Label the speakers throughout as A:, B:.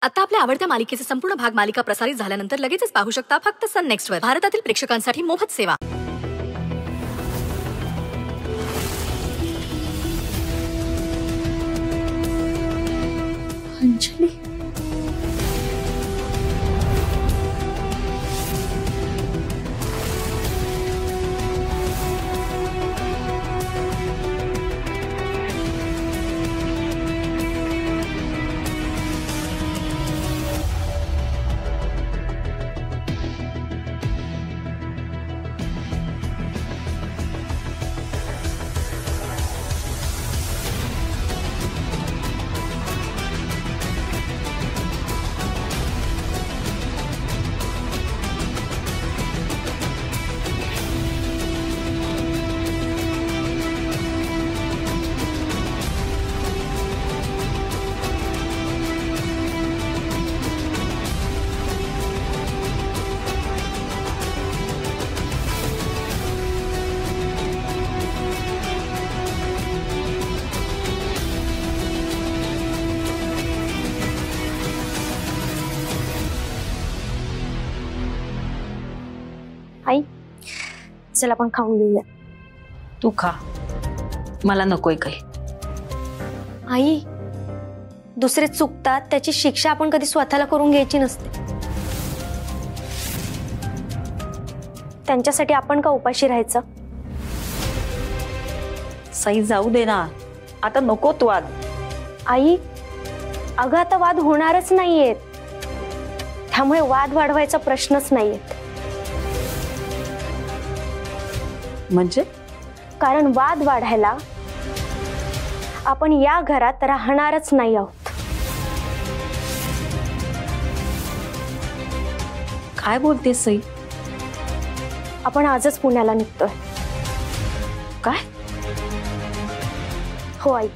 A: आता आपल्या आवडत्या मालिकेचे संपूर्ण भाग मालिका प्रसारित झाल्यानंतर लगेचच पाहू शकता फक्त सन नेक्स्ट वर. भारतातील प्रेक्षकांसाठी मोफत सेवा.
B: अंजली,
C: आई चल आपण खाऊन घेऊया.
B: तू खा, मला नकोय काही.
C: आई दुसरे चुकतात त्याची शिक्षा आपण कधी स्वतःला करून घ्यायची नसते. त्यांच्यासाठी आपण का उपाशी राहायचं?
B: सई जाऊ दे ना, आता नकोत वाद.
C: आई अगं आता वाद होणारच नाहीयेत, त्यामुळे वाद वाढवायचा प्रश्नच नाहीयेत.
B: म्हणजे
C: कारण वाद वाढायला आपण या घरात राहणारच नाही आहोत.
B: काय बोलते सई?
C: आपण आजच पुण्याला निघतोय.
B: काय?
C: हो आई,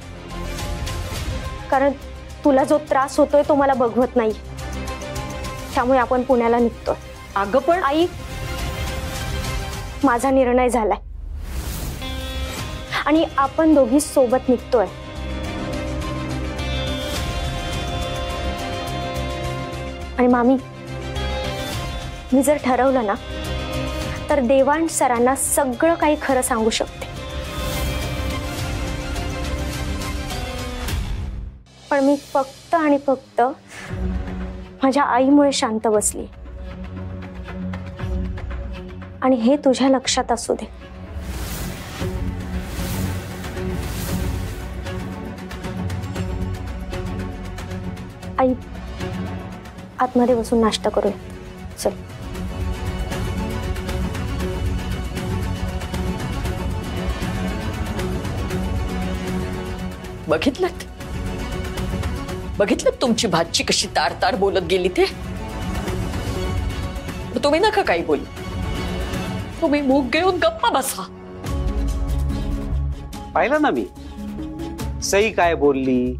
C: कारण तुला जो त्रास होतोय तो मला बघवत नाही, त्यामुळे आपण पुण्याला निघतोय.
B: अगं पण
C: आई माझा निर्णय झालाय आणि आपण दोघी सोबत निघतोय. आणि मामी, मी जर ठरवलं ना तर देवांश सरांना सगळं काही खरं सांगू शकते. पण मी फक्त आणि फक्त माझ्या आईमुळे शांत बसली. आणि हे तुझ्या लक्षात असू दे. आई आतमध्ये बसून नाश्ता करूया. चल.
D: बघितलं तुमची भाची कशी तार तार बोलत गेली ते. तुम्ही नका काही बोलू, तुम्ही मूग घेऊन गप्पा बसा.
E: पाहिलं ना मी सई काय बोलली,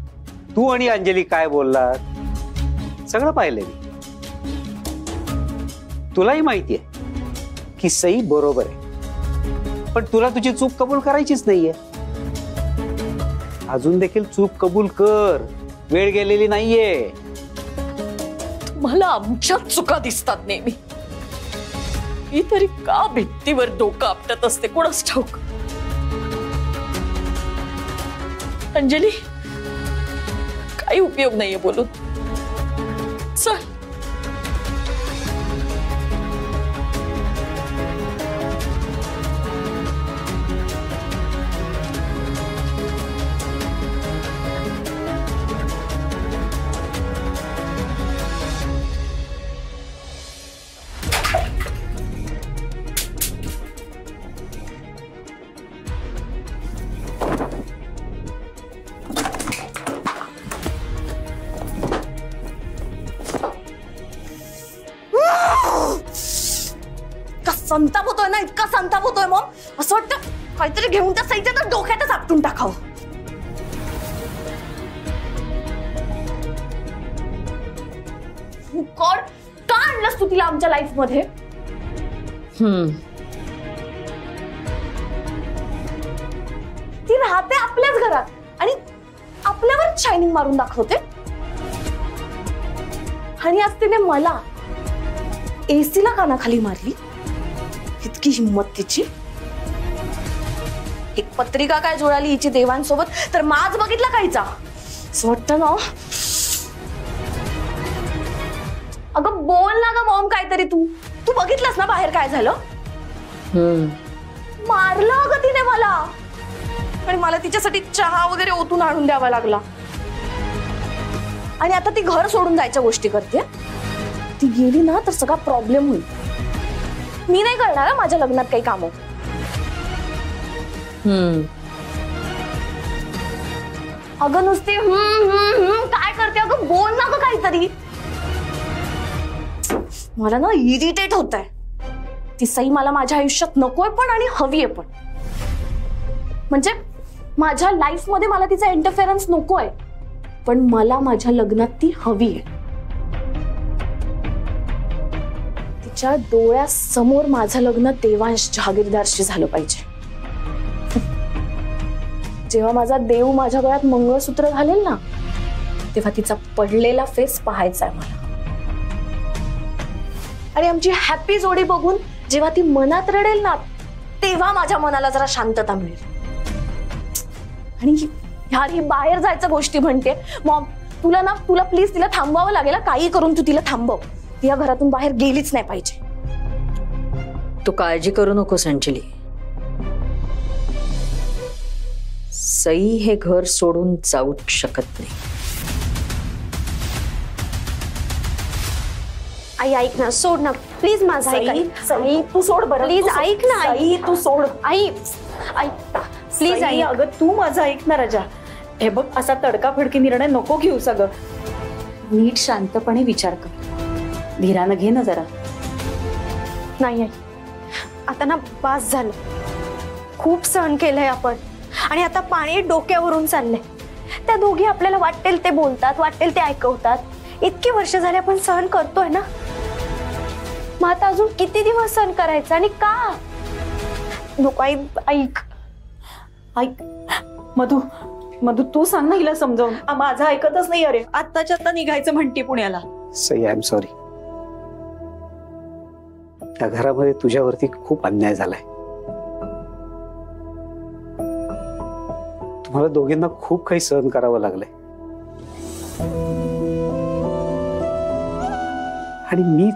E: तू आणि अंजली काय बोललात, सगळं पाहिलंय मी. तुलाही माहितीये की सई बरोबर आहे, पण तुला तुझी चूक कबूल करायचीच नाहीये. अजून देखील चूक कबूल कर, वेळ गेलेली नाहीये.
D: तुम्हाला आमच्याच चुका दिसतात नेहमी. मी तरी का भित्तीवर डोकं आपटत असते कोणास ठाऊक. अंजली, काही उपयोग नाहीये बोलून. चल.
A: संताप होतोय ना, इतका संताप होतोय मग असं वाटतं काहीतरी घेऊन त्या सईच्या तर डोक्यातच आपटून टाकावं. गॉड, का आणलंस तू तिला आमच्या लाईफ मध्ये? ती राहते आपल्याच घरात आणि आपल्यावर शायनिंग मारून दाखवते.
D: आणि आज तिने मला एसीला कानाखाली मारली. इतकी हिंमत तिची. एक पत्रिका काय जुळाली हिची देवांसोबत, तर माझ बघितला कायचा. असं वाटतं ना. अगं बोल ना ग मॉम काहीतरी. तू बघितलंस ना बाहेर काय झालं. मारलं अगं तिने मला. आणि मला तिच्यासाठी चहा वगैरे ओतून आणून द्यावा लागला. आणि आता ती घर सोडून जायच्या गोष्टी करते. ती गेली ना तर सगळा प्रॉब्लेम होईल. मी नाही करणार माझ्या लग्नात काही कामं. अगं नुसती काय करते. अगं बोल ना ग काहीतरी. मला ना इरिटेट होत आहे. ती सई मला माझ्या आयुष्यात नकोय पण आणि हवी आहे पण. म्हणजे माझ्या लाईफ मध्ये मला तिचा इंटरफेरन्स नकोय, पण मला माझ्या लग्नात ती हवी आहे. तिच्या डोळ्यासमोर माझं लग्न देवांश जहागीरदारशी झालं पाहिजे. जेव्हा माझा देव माझ्या गळ्यात मंगळसूत्र घालेल ना, तेव्हा तिचा पडलेला फेस पाहायचा आहे मला. आणि आमची हॅपी जोडी बघून जेव्हा ती मनात रडेल ना, तेव्हा माझ्या मनाला जरा शांतता मिळेल. आणि यार ही बाहेर जायचं गोष्टी म्हणते. मॉम तुला प्लीज तिला थांबवावं लागेल. काही करून तू तिला थांबव. ती या घरातून बाहेर गेलीच नाही पाहिजे.
B: तू काळजी करू नकोस अंजली. सई हे घर सोडून जाऊच शकत नाही.
C: आई ऐक ना, सोड ना प्लीज माझं ऐक.
D: सई तू सोड बरं.
C: प्लीज ऐक ना.
D: आई तू सोड.
C: आई प्लीज आई.
F: अगं तू माझं ऐक ना राजा. हे बघ असा तडकाफडकी निर्णय नको घेऊ. सगळं नीट शांतपणे विचार कर. धीरानं घे ना जरा.
C: नाही आई, आता ना बास झालं. खूप सहन केलंय आपण आणि आता पाणी डोक्यावरून चाललंय. त्या दोघी आपल्याला वाटेल ते बोलतात, वाटेल ते ऐकवतात. इतकी वर्ष झाली आपण सहन करतोय ना. मग आता अजून किती दिवस सहन करायचं आणि का. नको आई, ऐक
F: ऐक. मधू मधू तू सांग ना हिला समजावून. माझं ऐकतच नाही. अरे आत्ताच्या आत्ता निघायचं म्हणते पुण्याला.
E: Sai I am sorry. त्या घरामध्ये तुझ्यावरती खूप अन्याय झालाय. तुम्हाला दोघींना खूप काही सहन करावं लागलंय. आणि मी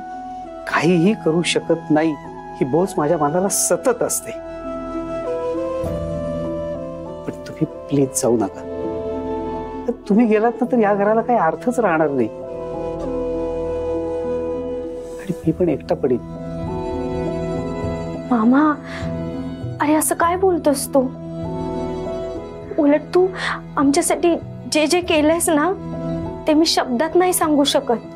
E: काहीही करू शकत नाही ही बोच माझ्या मनाला सतत असते. पण तुम्ही प्लीज जाऊ नका. तुम्ही गेलात ना तर या घराला काही अर्थच राहणार नाही. आणि मी पण एकटा पडेन.
C: मामा, अरे असं काय बोलतोस तू. उलट तू आमच्यासाठी जे जे केलंयस ना, ते मी शब्दात नाही सांगू शकत.